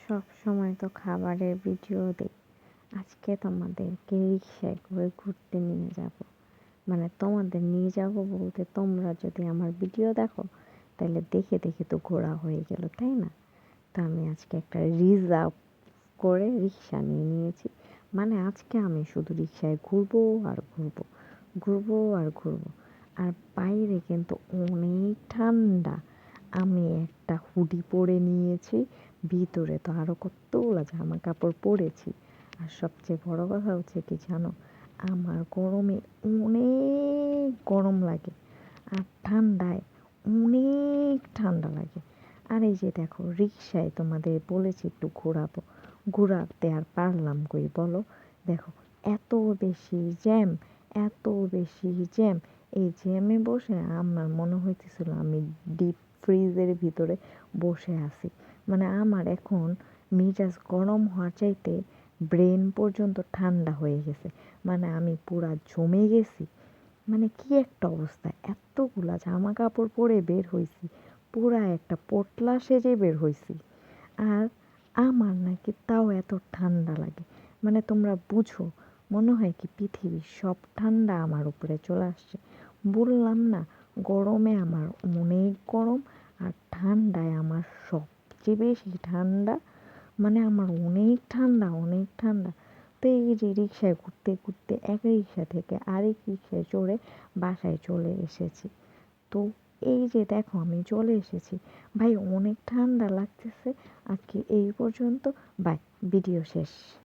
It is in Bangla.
সব সময় তো খাবারের ভিডিও দিই। আজকে তোমাদেরকে রিক্সায় করে ঘুরতে নিয়ে যাব। মানে তোমাদের নিয়ে যাব বলতে, তোমরা যদি আমার ভিডিও দেখো তাহলে দেখে দেখে তো ঘোরা হয়ে গেল, তাই না? তো আমি আজকে একটা রিজার্ভ করে রিক্সা নিয়ে নিয়েছি। মানে আজকে আমি শুধু রিক্সায় ঘুরবো আর ঘুরবো, ঘুরবো আর ঘুরবো। আর বাইরে কিন্তু অনেক ঠান্ডা। আমি একটা হুডি পরে নিয়েছি, ভিতরে তো আরও কতগুলো জামা কাপড় পরেছি। আর সবচেয়ে বড় কথা হচ্ছে কি জানো, আমার গরমে অনেক গরম লাগে আর ঠান্ডায় অনেক ঠান্ডা লাগে। আর এই যে দেখো, রিক্সায় তোমাদের বলেছি একটু ঘোরাবো, ঘোরাতে আর পারলাম কই বলো? দেখো, এত বেশি জ্যাম, এত বেশি জ্যাম। এই জ্যামে বসে আমার মনে হইতেছিল আমি ডিপ ফ্রিজের ভিতরে বসে আছি। মানে আমার এখন মেজাজ গরম হওয়ার চাইতে ব্রেন পর্যন্ত ঠান্ডা হয়ে গেছে। মানে আমি পুরা জমে গেছি। মানে কি একটা অবস্থা, এতগুলা জামা কাপড় পরে বের হইছি, পুরা একটা পোটলা সেজে বের হইছি। আর আমার নাকি তাও এত ঠান্ডা লাগে। মানে তোমরা বুঝো, মনে হয় কি পৃথিবীর সব ঠান্ডা আমার উপরে চলে আসছে। বললাম না, গরমে আমার অনেক গরম আর ঠান্ডায় আমার সবচেয়ে বেশি ঠান্ডা। মানে আমার অনেক ঠান্ডা, অনেক ঠান্ডা। তো এই যে রিক্সায় ঘুরতে ঘুরতে এক রিক্সা থেকে আরেক রিক্সায় চড়ে বাসায় চলে এসেছি। তো এই যে দেখো আমি চলে এসেছি। ভাই অনেক ঠান্ডা লাগতেছে। আজকে এই পর্যন্ত, বাই, ভিডিও শেষ।